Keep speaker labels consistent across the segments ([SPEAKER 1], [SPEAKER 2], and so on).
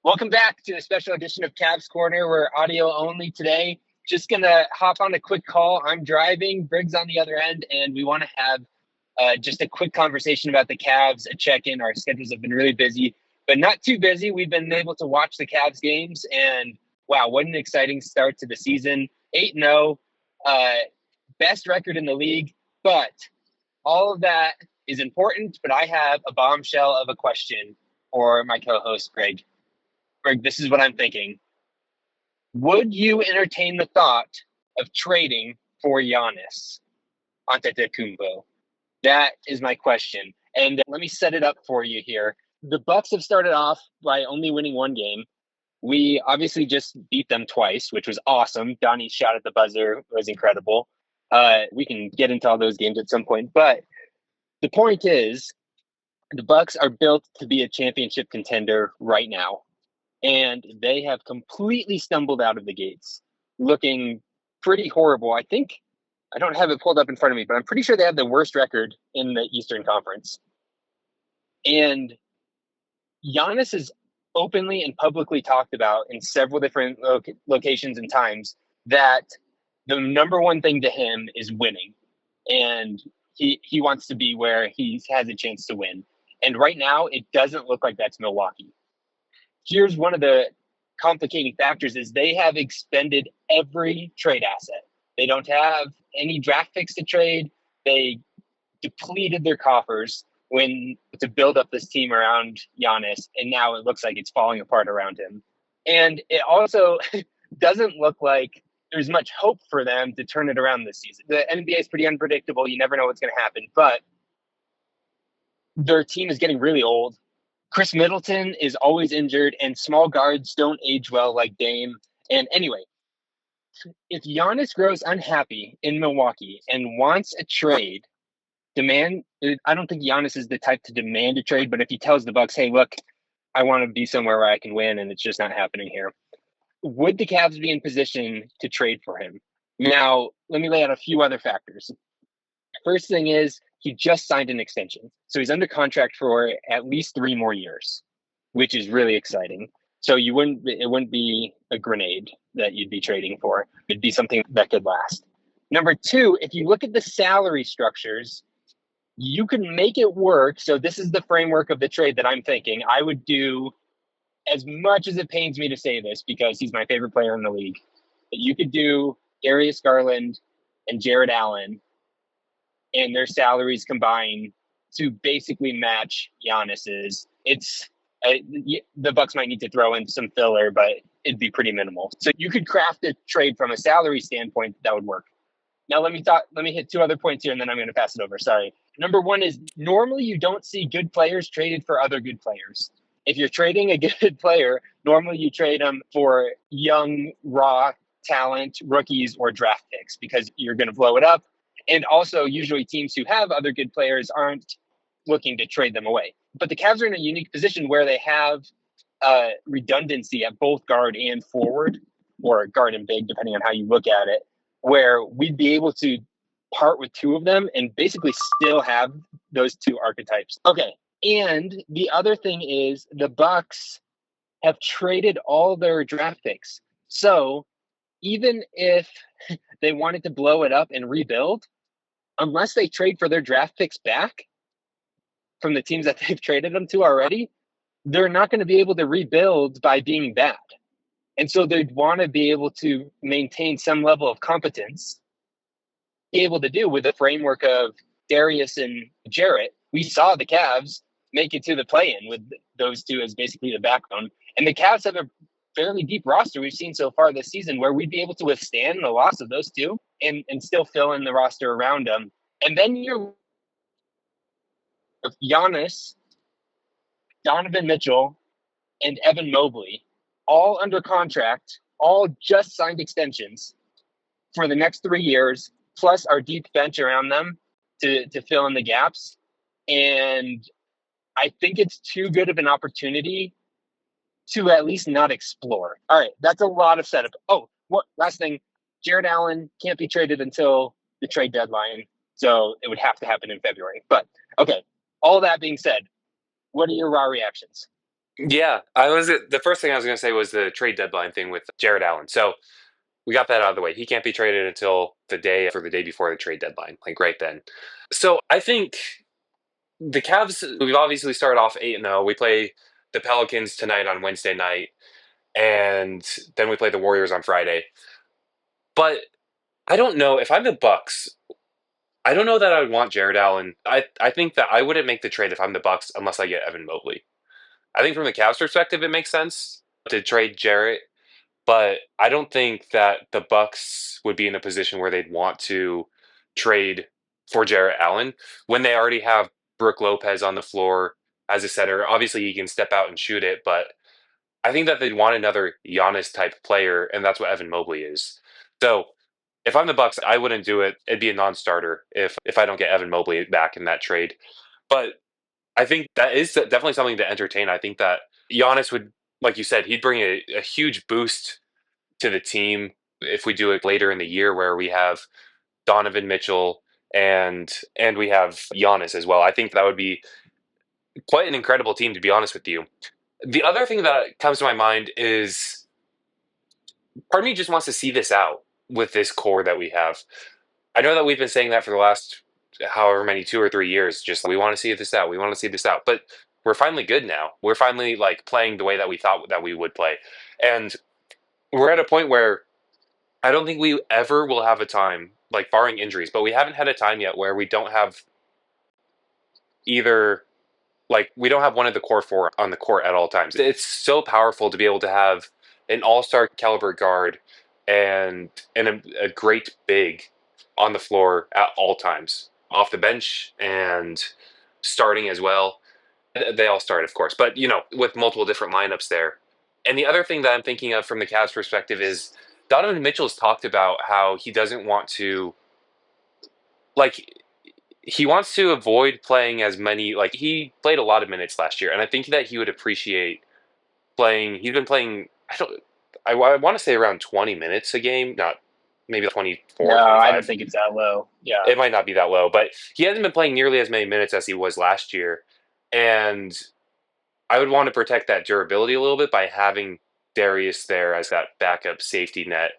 [SPEAKER 1] Welcome back to a special edition of CAVS Corner. We're audio only today. Just going to hop on a quick call. I'm driving, Brig's on the other end, and we want to have just a quick conversation about the Cavs, a check-in. Our schedules have been really busy, but not too busy. We've been able to watch the Cavs games, and wow, what an exciting start to the season. 8-0, best record in the league, but all of that is important, but I have a bombshell of a question for my co-host, Brig. Brig, this is what I'm thinking. Would you entertain the thought of trading for Giannis Antetokounmpo? That is my question. And let me set it up for you here. The Bucks have started off by only winning one game. We obviously just beat them twice, which was awesome. Donnie's shot at the buzzer was incredible. We can get into all those games at some point. But the point is, the Bucks are built to be a championship contender right now. And they have completely stumbled out of the gates, looking pretty horrible. I think, I don't have it pulled up in front of me, but I'm pretty sure they have the worst record in the Eastern Conference. And Giannis has openly and publicly talked about in several different locations and times that the number one thing to him is winning. And he wants to be where he has a chance to win. And right now, it doesn't look like that's Milwaukee. Here's one of the complicating factors is they have expended every trade asset. They don't have any draft picks to trade. They depleted their coffers to build up this team around Giannis, and now it looks like it's falling apart around him. And it also doesn't look like there's much hope for them to turn it around this season. The NBA is pretty unpredictable. You never know what's going to happen, but their team is getting really old. Chris Middleton is always injured, and small guards don't age well like Dame. And anyway, if Giannis grows unhappy in Milwaukee and wants a trade, I don't think Giannis is the type to demand a trade, but if he tells the Bucks, hey, look, I want to be somewhere where I can win, and it's just not happening here, would the Cavs be in position to trade for him? Now, let me lay out a few other factors. First thing is, he just signed an extension. So he's under contract for at least 3 more years, which is really exciting. So it wouldn't be a grenade that you'd be trading for. It'd be something that could last. Number 2, if you look at the salary structures, you can make it work. So this is the framework of the trade that I'm thinking. I would do, as much as it pains me to say this because he's my favorite player in the league, but you could do Darius Garland and Jared Allen and their salaries combine to basically match Giannis's. The Bucks might need to throw in some filler, but it'd be pretty minimal. So you could craft a trade from a salary standpoint that would work. Now let me hit 2 other points here, and then I'm going to pass it over. Sorry. Number 1 is normally you don't see good players traded for other good players. If you're trading a good player, normally you trade them for young, raw talent, rookies, or draft picks because you're going to blow it up. And also, usually teams who have other good players aren't looking to trade them away. But the Cavs are in a unique position where they have redundancy at both guard and forward, or guard and big, depending on how you look at it, where we'd be able to part with 2 of them and basically still have those 2 archetypes. Okay, and the other thing is the Bucks have traded all their draft picks. So even if they wanted to blow it up and rebuild, unless they trade for their draft picks back from the teams that they've traded them to already, they're not going to be able to rebuild by being bad. And so they'd want to be able to maintain some level of competence, be able to do with the framework of Darius and Jarrett. We saw the Cavs make it to the play-in with those 2 as basically the backbone. And the Cavs have a fairly deep roster we've seen so far this season where we'd be able to withstand the loss of those 2 and still fill in the roster around them. And then you're Giannis, Donovan Mitchell, and Evan Mobley, all under contract, all just signed extensions for the next 3 years, plus our deep bench around them to fill in the gaps. And I think it's too good of an opportunity to at least not explore. All right, that's a lot of setup. Oh, last thing, Jared Allen can't be traded until the trade deadline, so it would have to happen in February. But, okay, all that being said, what are your raw reactions?
[SPEAKER 2] Yeah, the first thing I was going to say was the trade deadline thing with Jared Allen. So we got that out of the way. He can't be traded until the day before the trade deadline, like right then. So I think the Cavs. We've obviously started off 8-0. We play the Pelicans tonight on Wednesday night, and then we play the Warriors on Friday. But I don't know if I'm the Bucks. I don't know that I would want Jared Allen. I think that I wouldn't make the trade if I'm the Bucks unless I get Evan Mobley. I think from the Cavs perspective, it makes sense to trade Jarrett, but I don't think that the Bucks would be in a position where they'd want to trade for Jarrett Allen when they already have Brooke Lopez on the floor as a center. Obviously, he can step out and shoot it, but I think that they'd want another Giannis type player, and that's what Evan Mobley is. So if I'm the Bucks, I wouldn't do it. It'd be a non-starter if I don't get Evan Mobley back in that trade. But I think that is definitely something to entertain. I think that Giannis would, like you said, he'd bring a huge boost to the team if we do it later in the year where we have Donovan Mitchell and we have Giannis as well. I think that would be quite an incredible team, to be honest with you. The other thing that comes to my mind is part of me just wants to see this out with this core that we have. I know that we've been saying that for the last however many 2 or 3 years. Just we want to see this out. We want to see this out. But we're finally good now. We're finally like playing the way that we thought that we would play, and we're at a point where I don't think we ever will have a time like barring injuries, but we haven't had a time yet where we don't have either like we don't have one of the core four on the court at all times. It's so powerful to be able to have an all-star caliber guard and a great big on the floor at all times, off the bench and starting as well. They all start, of course, but with multiple different lineups there. And the other thing that I'm thinking of from the Cavs perspective is Donovan Mitchell's talked about how he doesn't want to like he wants to avoid playing as many like he played a lot of minutes last year, and I think that he would appreciate playing. He's been playing. I want to say around 20 minutes a game, not maybe
[SPEAKER 1] No,
[SPEAKER 2] 24,
[SPEAKER 1] I don't
[SPEAKER 2] 25.
[SPEAKER 1] think it's that low. Yeah.
[SPEAKER 2] It might not be that low, but he hasn't been playing nearly as many minutes as he was last year, and I would want to protect that durability a little bit by having Darius there as that backup safety net.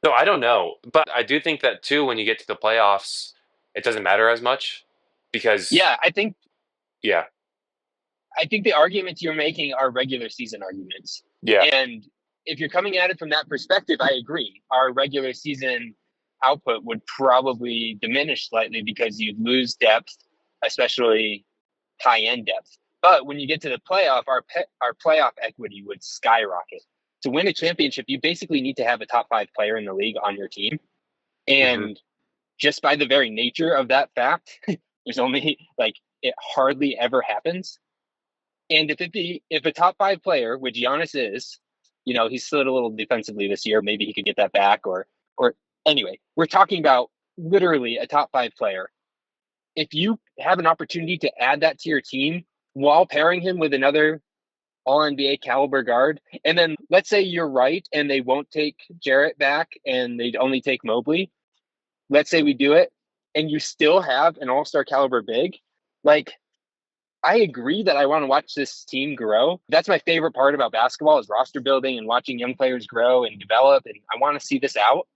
[SPEAKER 2] So I don't know, but I do think that too when you get to the playoffs, it doesn't matter as much because
[SPEAKER 1] Yeah,
[SPEAKER 2] yeah,
[SPEAKER 1] I think the arguments you're making are regular season arguments.
[SPEAKER 2] yeah,
[SPEAKER 1] And if you're coming at it from that perspective, I agree. Our regular season output would probably diminish slightly because you'd lose depth, especially high end depth. But when you get to the playoff, our playoff equity would skyrocket. To win a championship, you basically need to have a top five player in the league on your team.
[SPEAKER 2] hmm
[SPEAKER 1] And just by the very nature of that fact, there's only like it hardly ever happens. And if a top five player, which Giannis is, he's slid a little defensively this year. Maybe he could get that back, or anyway, we're talking about literally a top five player. If you have an opportunity to add that to your team while pairing him with another All NBA caliber guard, and then let's say you're right and they won't take Jarrett back and they'd only take Mobley. Let's say we do it, and you still have an All Star caliber big, like I agree that I want to watch this team grow. That's my favorite part about basketball is roster building and watching young players grow and develop. And I want to see this out.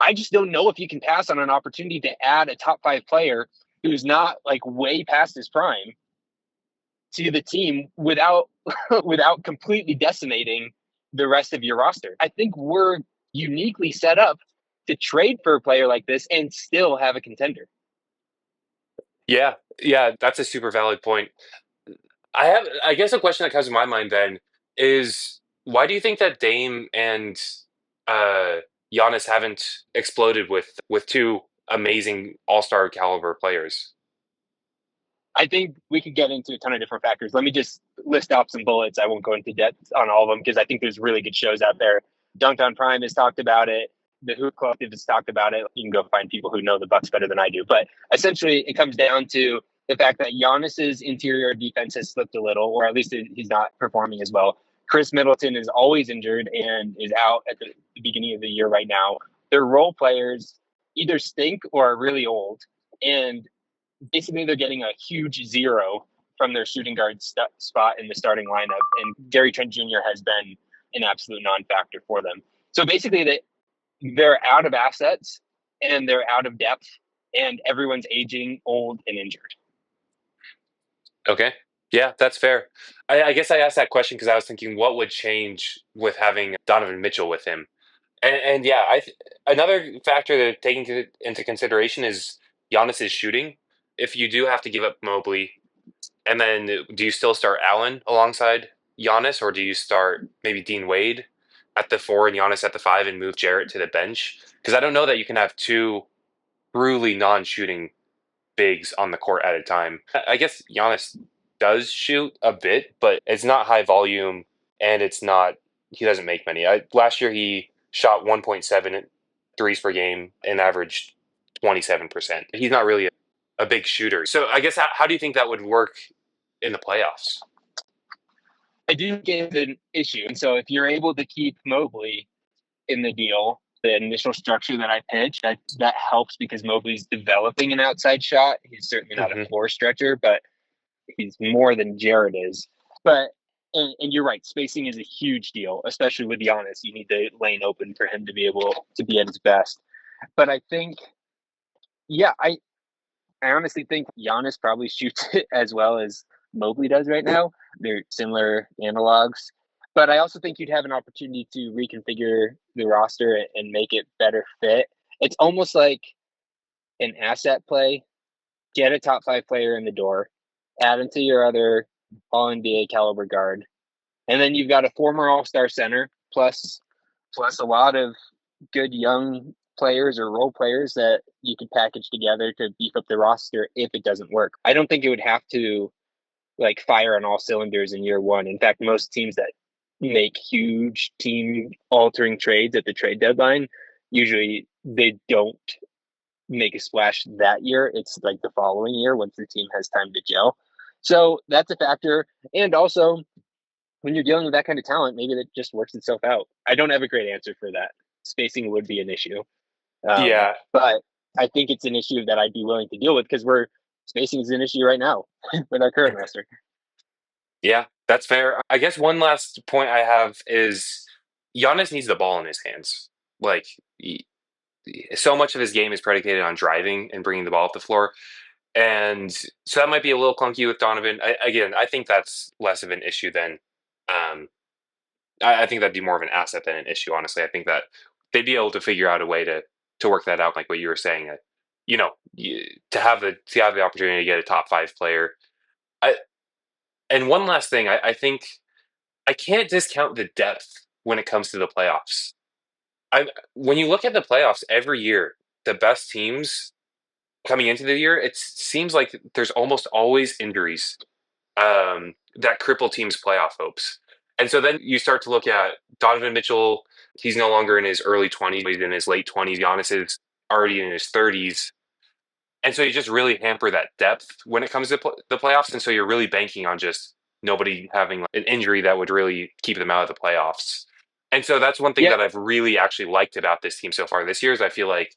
[SPEAKER 1] I just don't know if you can pass on an opportunity to add a top five player who's not like way past his prime to the team without without completely decimating the rest of your roster. I think we're uniquely set up to trade for a player like this and still have a contender.
[SPEAKER 2] yeah, yeah. That's a super valid point. I guess a question that comes to my mind then is why do you think that Dame and uh, Giannis haven't exploded with two amazing All Star caliber players?
[SPEAKER 1] I think we could get into a ton of different factors. Let me just list off some bullets. I won't go into depth on all of them because I think there's really good shows out there. Dunked on Prime has talked about it. The Hoop Collective has talked about it. You can go find people who know the Bucks better than I do. But essentially, it comes down to the fact that Giannis's interior defense has slipped a little, or at least he's not performing as well. Chris Middleton is always injured and is out at the beginning of the year right now. Their role players either stink or are really old. And basically they're getting a huge zero from their shooting guard spot in the starting lineup, and Gary Trent Jr. has been an absolute non-factor for them. So basically, they're out of assets and they're out of depth, and everyone's aging, old, and injured.
[SPEAKER 2] Okay. Yeah, that's fair. I guess I asked that question because I was thinking what would change with having Donovan Mitchell with him. And yeah, another factor that taking into consideration is Giannis's shooting. If you do have to give up Mobley, and then do you still start Allen alongside Giannis, or do you start maybe Dean Wade at the 4 and Giannis at the 5 and move Jarrett to the bench? Because I don't know that you can have two truly non-shooting bigs on the court at a time. I guess Giannis does shoot a bit, but it's not high volume, and he doesn't make many. Last year he shot 1.7 threes per game and averaged 27%. He's not really a big shooter. So I guess how do you think that would work in the playoffs?
[SPEAKER 1] I do think it's an issue. And so if you're able to keep Mobley in the deal, the initial structure that I pitched, that helps because Mobley's developing an outside shot. He's certainly not a floor stretcher, but he's more than Jared is. But and you're right, spacing is a huge deal, especially with Giannis. You need the lane open for him to be able to be at his best. But I think, yeah, I honestly think Giannis probably shoots it as well as Mobley does right now. They're similar analogs. But I also think you'd have an opportunity to reconfigure the roster and make it better fit. It's almost like an asset play. Get a top 5 player in the door, add into your other all-NBA caliber guard, and then you've got a former all-star center plus a lot of good young players or role players that you could package together to beef up the roster if it doesn't work. I don't think it would have to like fire on all cylinders in year one. In fact, most teams that make huge team altering trades at the trade deadline, usually they don't make a splash that year. It's like the following year once the team has time to gel. So that's a factor. And also, when you're dealing with that kind of talent, maybe that just works itself out. I don't have a great answer for that. Spacing would be an issue.
[SPEAKER 2] Yeah.
[SPEAKER 1] But I think it's an issue that I'd be willing to deal with because spacing is an issue right now with our current roster.
[SPEAKER 2] Yeah, that's fair. I guess one last point I have is Giannis needs the ball in his hands. Like, so much of his game is predicated on driving and bringing the ball up the floor. And so that might be a little clunky with Donovan. I think that's less of an issue than I think that'd be more of an asset than an issue, honestly. I think that they'd be able to figure out a way to work that out, like what you were saying. To have the opportunity to get a top 5 player. And one last thing, I think I can't discount the depth when it comes to the playoffs. When you look at the playoffs every year, the best teams coming into the year, it seems like there's almost always injuries that cripple teams' playoff hopes. And so then you start to look at Donovan Mitchell. He's no longer in his early 20s. He's in his late 20s. Giannis is already in his 30s. And so you just really hamper that depth when it comes to the playoffs. And so you're really banking on just nobody having an injury that would really keep them out of the playoffs. And so that's one thing that I've really actually liked about this team so far this year is I feel like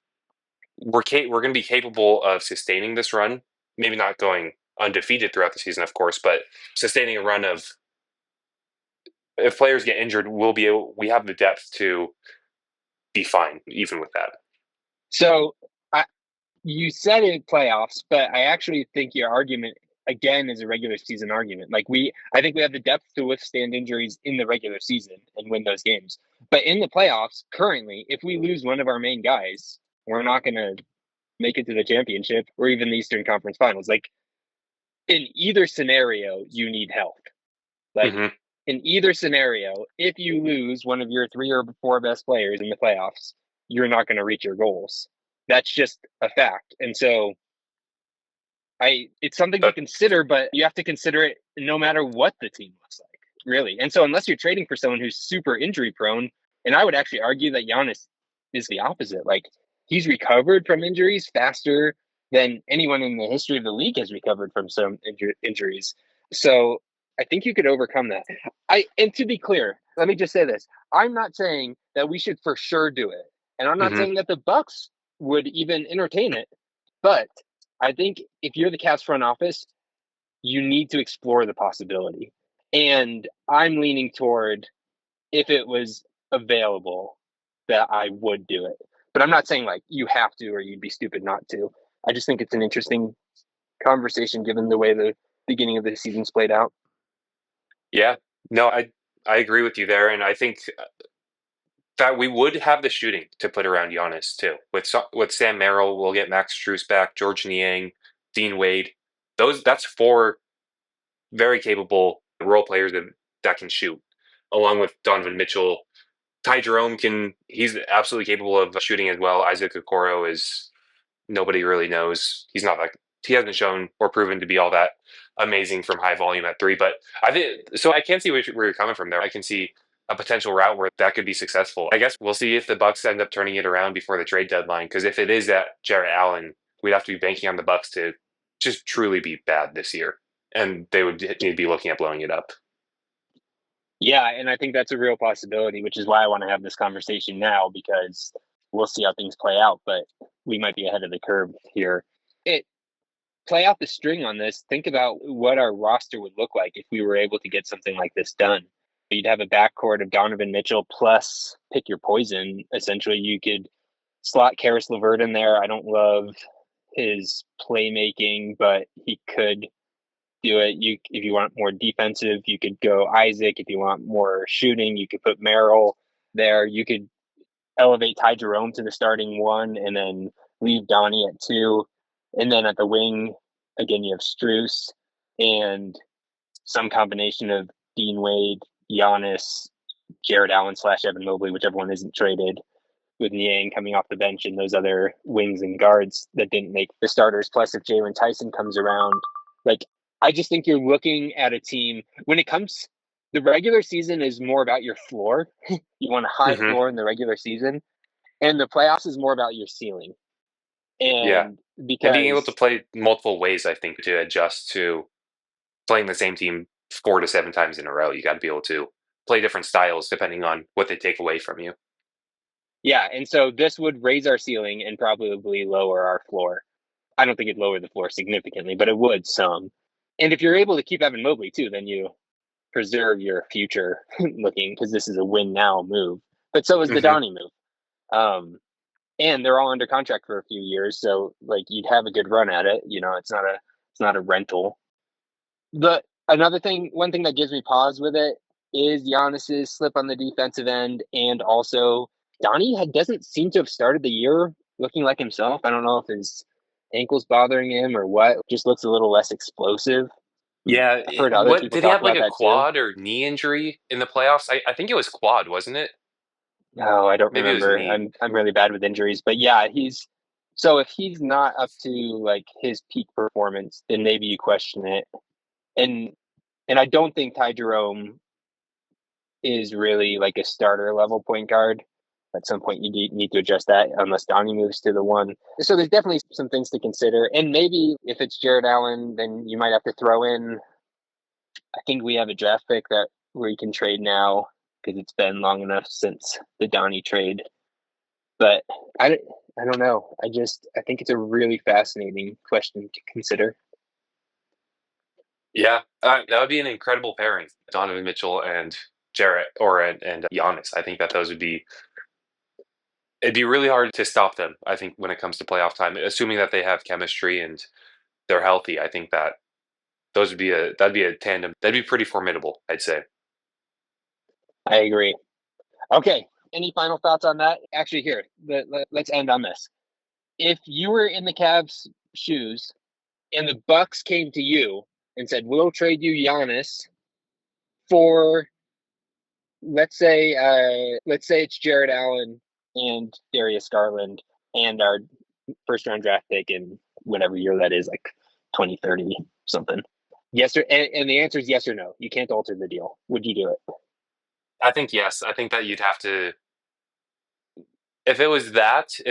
[SPEAKER 2] we're going to be capable of sustaining this run. Maybe not going undefeated throughout the season, of course, but sustaining a run of if players get injured, we have the depth to be fine even with that.
[SPEAKER 1] So you said it playoffs, but I actually think your argument again is a regular season argument. I think we have the depth to withstand injuries in the regular season and win those games. But in the playoffs, currently, if we lose one of our main guys, we're not going to make it to the championship or even the Eastern Conference Finals. Like in either scenario, you need help. In either scenario, if you lose one of your 3 or 4 best players in the playoffs, you're not going to reach your goals. That's just a fact. And so it's something to consider, but you have to consider it no matter what the team looks like, really. And so unless you're trading for someone who's super injury prone, and I would actually argue that Giannis is the opposite. Like he's recovered from injuries faster than anyone in the history of the league has recovered from some injuries. So I think you could overcome that. And to be clear, let me just say this. I'm not saying that we should for sure do it. And I'm not saying that the Bucks would even entertain it. But I think if you're the Cavs front office, you need to explore the possibility. And I'm leaning toward, if it was available, that I would do it. But I'm not saying like you have to or you'd be stupid not to. I just think it's an interesting conversation given the way the beginning of the season's played out.
[SPEAKER 2] Yeah, no, I agree with you there, and I think that we would have the shooting to put around Giannis too. With Sam Merrill, we'll get Max Strus back, George Niang, Dean Wade. That's four very capable role players that can shoot, along with Donovan Mitchell. Ty Jerome he's absolutely capable of shooting as well. Isaac Okoro is nobody really knows. He hasn't shown or proven to be all that amazing from high volume at three. But I think so. I can see where you're coming from there. I can see a potential route where that could be successful. I guess we'll see if the Bucks end up turning it around before the trade deadline. Because if it is that Jarrett Allen, we'd have to be banking on the Bucks to just truly be bad this year, and they would need to be looking at blowing it up.
[SPEAKER 1] Yeah, and I think that's a real possibility, which is why I want to have this conversation now, because we'll see how things play out, but we might be ahead of the curve here. Play out the string on this. Think about what our roster would look like if we were able to get something like this done. You'd have a backcourt of Donovan Mitchell plus pick your poison. Essentially, you could slot Karis LeVert in there. I don't love his playmaking, but he could do it. If you want more defensive, you could go Isaac. If you want more shooting, you could put Merrill there. You could elevate Ty Jerome to the starting one and then leave Donnie at two. And then at the wing, again, you have Strus and some combination of Dean Wade, Giannis, Jared Allen / Evan Mobley, whichever one isn't traded, with Niang coming off the bench and those other wings and guards that didn't make the starters. Plus, if Jalen Tyson comes around, like, I just think you're looking at a team when it comes. The regular season is more about your floor. You want a high
[SPEAKER 2] Mm-hmm.
[SPEAKER 1] floor in the regular season, and the playoffs is more about your ceiling.
[SPEAKER 2] Yeah,
[SPEAKER 1] And
[SPEAKER 2] and being able to
[SPEAKER 1] because
[SPEAKER 2] play multiple ways, I think, to adjust to playing the same team 4 to 7 times in a row, you got to be able to play different styles depending on what they take away from you.
[SPEAKER 1] yeah, and so this would raise our ceiling and probably lower our floor. I don't think it'd lower the floor significantly, but it would some. And if you're able to keep Evan Mobley too, then you preserve your future looking, because this is a win now move. But so is the
[SPEAKER 2] Mm-hmm.
[SPEAKER 1] Donnie move. And they're all under contract for a few years, so like you'd have a good run at it. It's not a rental. One thing that gives me pause with it is Giannis's slip on the defensive end, and also Donnie doesn't seem to have started the year looking like himself. I don't know if his ankle's bothering him or what. Just looks a little less explosive.
[SPEAKER 2] Yeah,
[SPEAKER 1] I've heard other
[SPEAKER 2] what
[SPEAKER 1] people
[SPEAKER 2] did he
[SPEAKER 1] talk
[SPEAKER 2] have like
[SPEAKER 1] about
[SPEAKER 2] a
[SPEAKER 1] that too.
[SPEAKER 2] quad or knee injury in the playoffs? I think it was quad, wasn't it?
[SPEAKER 1] No, I don't
[SPEAKER 2] Maybe it was
[SPEAKER 1] remember.
[SPEAKER 2] knee.
[SPEAKER 1] I'm really bad with injuries, but yeah, so if he's not up to like his peak performance, then maybe you question it. And and I don't think Ty Jerome is really like a starter level point guard. At some point, you need to adjust that unless Donnie moves to the one. So there's definitely some things to consider. And maybe if it's Jared Allen, then you might have to throw in. I think we have a draft pick that where you can trade now because it's been long enough since the Donnie trade. But I don't know. I think it's a really fascinating question to consider.
[SPEAKER 2] Yeah, that would be an incredible pairing, Donovan Mitchell and Jarrett and Giannis. I think that those would be. It'd be really hard to stop them. I think when it comes to playoff time, assuming that they have chemistry and they're healthy, I think that that'd be a tandem. That'd be pretty formidable, I'd say.
[SPEAKER 1] I agree. Okay. Any final thoughts on that? Actually, here, let's end on this. If you were in the Cavs' shoes and the Bucks came to you and said, "We'll trade you Giannis for, let's say it's Jared Allen and Darius Garland and our first round draft pick in whatever year that is, like 2030 something." Yes, or and the answer is yes or no. You can't alter the deal. Would you do it?
[SPEAKER 2] I think yes. I think that you'd have to. If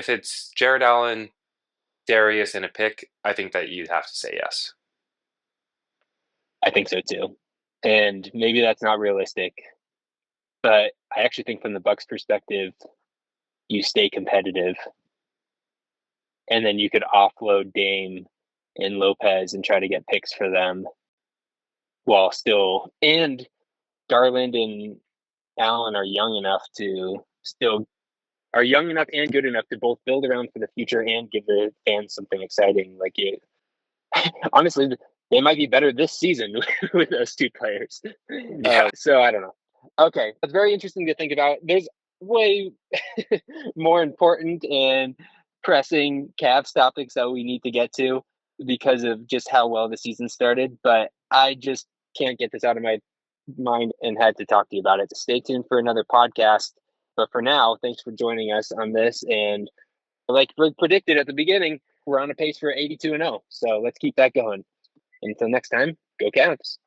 [SPEAKER 2] it's Jared Allen, Darius, and a pick, I think that you'd have to say yes.
[SPEAKER 1] I think so too. And maybe that's not realistic, but I actually think from the Bucks' perspective, you stay competitive, and then you could offload Dame and Lopez and try to get picks for them. while still, and Garland and Allen are young enough and good enough to both build around for the future and give the fans something exciting. Like it, honestly, they might be better this season with those two players.
[SPEAKER 2] Yeah.
[SPEAKER 1] So I don't know. Okay, that's very interesting to think about. There's way more important and pressing Cavs topics that we need to get to because of just how well the season started. But I just can't get this out of my mind and had to talk to you about it. Stay tuned for another podcast. But for now, thanks for joining us on this. And like Brig predicted at the beginning, we're on a pace for 82-0. So let's keep that going. Until next time, go Cavs.